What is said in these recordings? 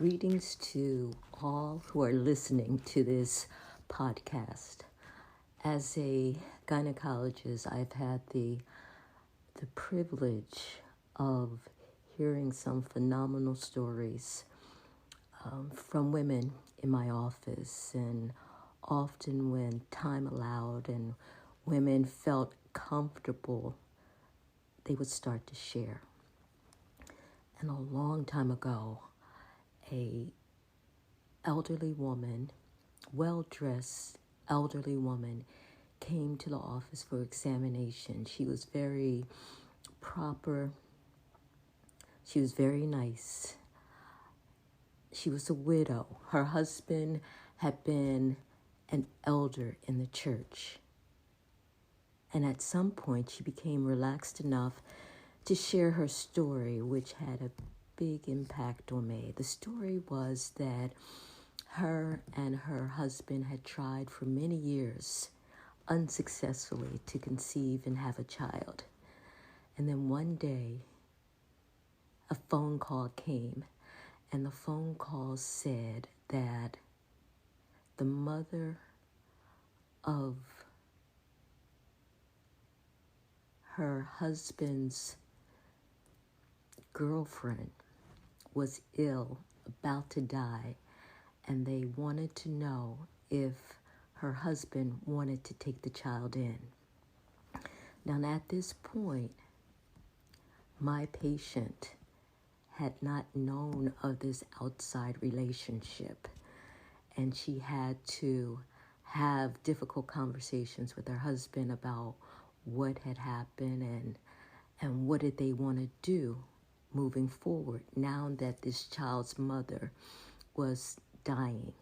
Greetings to all who are listening to this podcast. As a gynecologist, I've had the privilege of hearing some phenomenal stories from women in my office, and often when time allowed and women felt comfortable, they would start to share. And a long time ago, a elderly woman, well-dressed elderly woman, came to the office for examination. She was very proper. She was very nice. She was a widow. Her husband had been an elder in the church. And at some point, she became relaxed enough to share her story, which had a big impact on me. The story was that her and her husband had tried for many years unsuccessfully to conceive and have a child. And then one day, a phone call came, and the phone call said that the mother of her husband's girlfriend was ill, about to die, and they wanted to know if her husband wanted to take the child in. Now, at this point, my patient had not known of this outside relationship, and she had to have difficult conversations with her husband about what had happened and what did they want to do moving forward now that this child's mother was dying.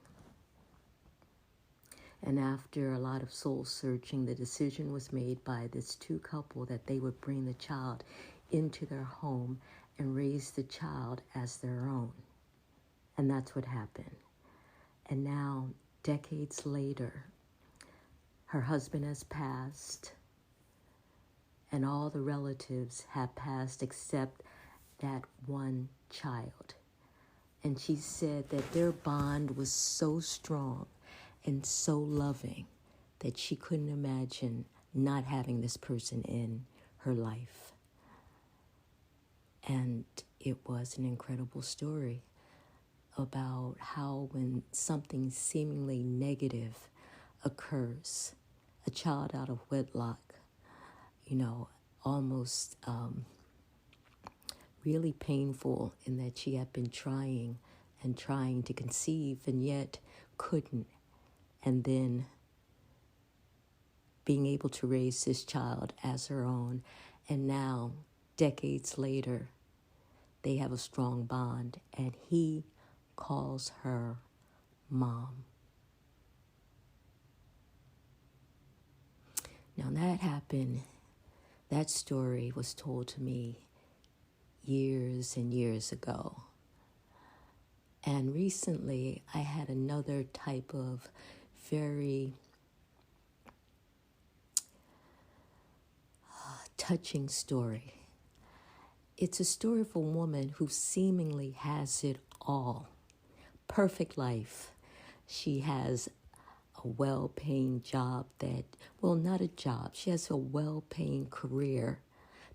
And after a lot of soul searching, the decision was made by this two couple that they would bring the child into their home and raise the child as their own. And that's what happened. And now, decades later, her husband has passed, and all the relatives have passed except that one child. And she said that their bond was so strong and so loving that she couldn't imagine not having this person in her life. And it was an incredible story about how when something seemingly negative occurs, a child out of wedlock, almost really painful in that she had been trying to conceive and yet couldn't. And then being able to raise this child as her own. And now, decades later, they have a strong bond, and he calls her mom. Now that happened, that story was told to me years and years ago. And recently, I had another type of very touching story. It's a story of a woman who seemingly has it all. Perfect life. She has a well-paying job not a job. She has a well-paying career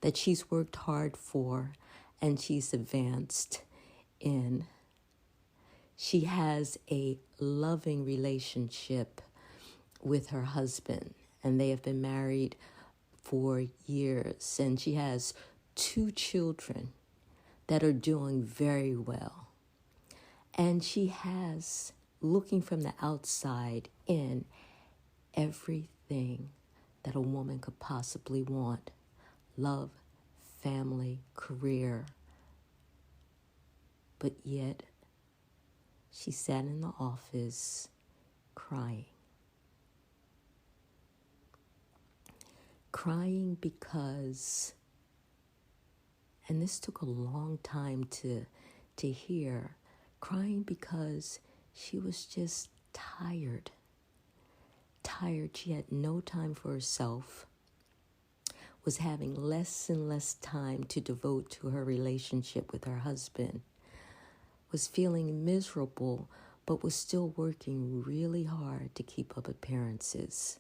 that she's worked hard for and she's advanced in. She has a loving relationship with her husband, and they have been married for years, and she has 2 children that are doing very well. And she has, looking from the outside in, everything that a woman could possibly want: love, family, career. But yet, she sat in the office crying. Crying because, and this took a long time to hear, crying because she was just tired. She had no time for herself, was having less and less time to devote to her relationship with her husband, was feeling miserable, but was still working really hard to keep up appearances.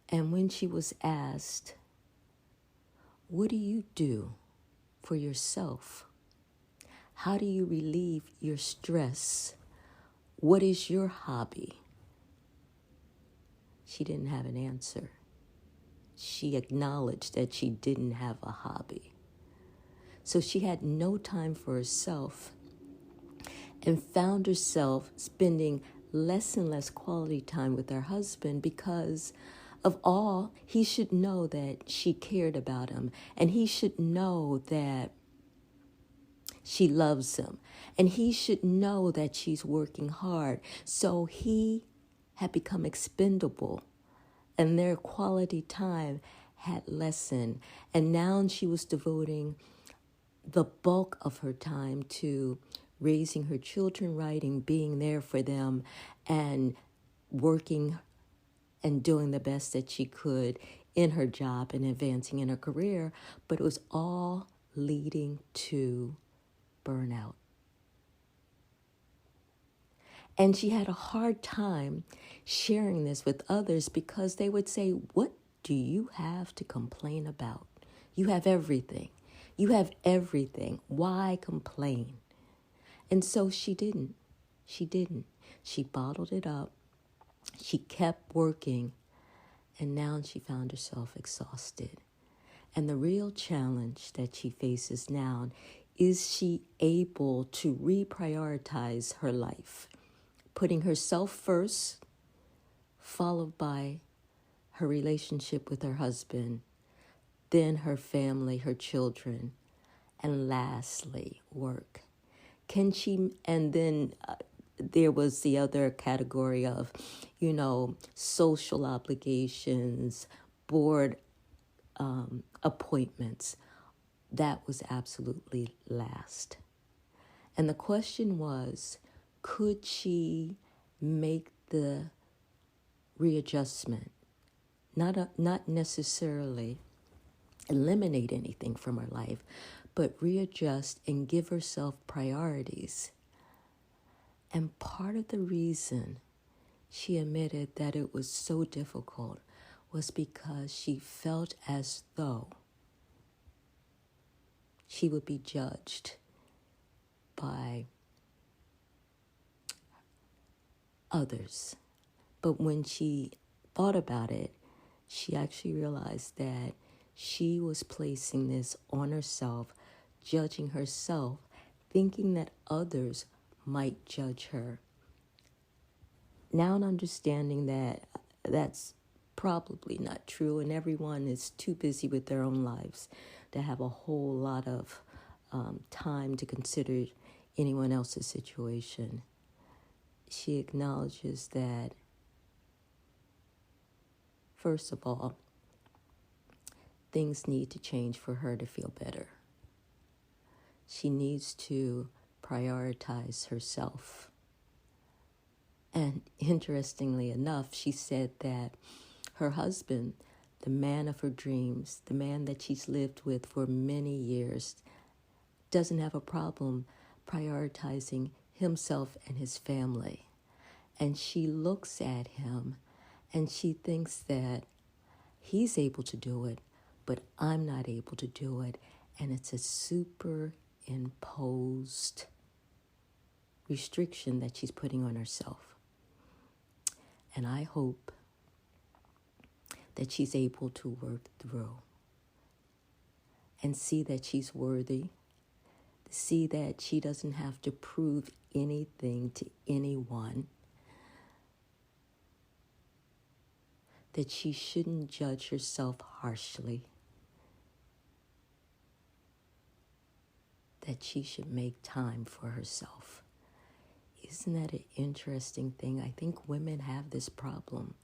And when she was asked, what do you do for yourself? How do you relieve your stress? What is your hobby? She didn't have an answer. She acknowledged that she didn't have a hobby. So she had no time for herself and found herself spending less and less quality time with her husband because of all, he should know that she cared about him, and he should know that she loves him, and he should know that she's working hard. So he had become expendable, and their quality time had lessened. And now she was devoting the bulk of her time to raising her children right and being there for them and working and doing the best that she could in her job and advancing in her career. But it was all leading to burnout. And she had a hard time sharing this with others because they would say, what do you have to complain about? You have everything. You have everything. Why complain? And so she didn't. She didn't. She bottled it up. She kept working. And now she found herself exhausted. And the real challenge that she faces now is she able to reprioritize her life, putting herself first, followed by her relationship with her husband, then her family, her children, and lastly, work. Can she, and then there was the other category of, social obligations, board appointments. That was absolutely last. And the question was, could she make the readjustment? Not necessarily eliminate anything from her life, but readjust and give herself priorities. And part of the reason she admitted that it was so difficult was because she felt as though she would be judged by others. But when she thought about it, she actually realized that she was placing this on herself, judging herself, thinking that others might judge her. Now understanding that that's probably not true, and everyone is too busy with their own lives to have a whole lot of time to consider anyone else's situation. She acknowledges that, first of all, things need to change for her to feel better. She needs to prioritize herself. And interestingly enough, she said that her husband, the man of her dreams, the man that she's lived with for many years, doesn't have a problem prioritizing himself and his family. And she looks at him and she thinks that he's able to do it, but I'm not able to do it. And it's a superimposed restriction that she's putting on herself. And I hope that she's able to work through and see that she's worthy, see that she doesn't have to prove anything to anyone, that she shouldn't judge herself harshly, that she should make time for herself. Isn't that an interesting thing? I think women have this problem.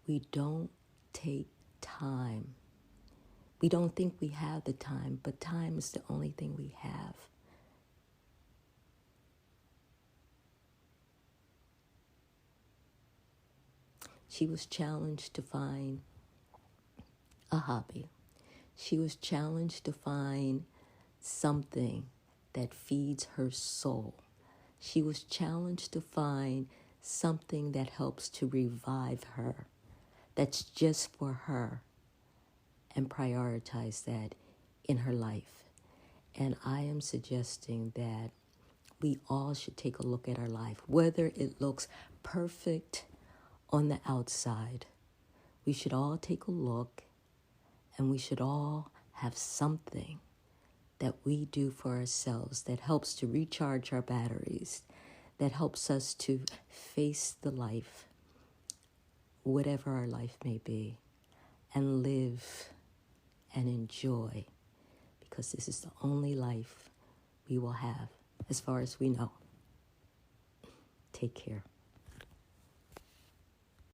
We don't take time. We don't think we have the time, but time is the only thing we have. She was challenged to find a hobby. She was challenged to find something that feeds her soul. She was challenged to find something that helps to revive her, that's just for her, and prioritize that in her life. And I am suggesting that we all should take a look at our life, whether it looks perfect on the outside. We should all take a look, and we should all have something that we do for ourselves that helps to recharge our batteries, that helps us to face the life, whatever our life may be, and live and enjoy, because this is the only life we will have as far as we know. Take care.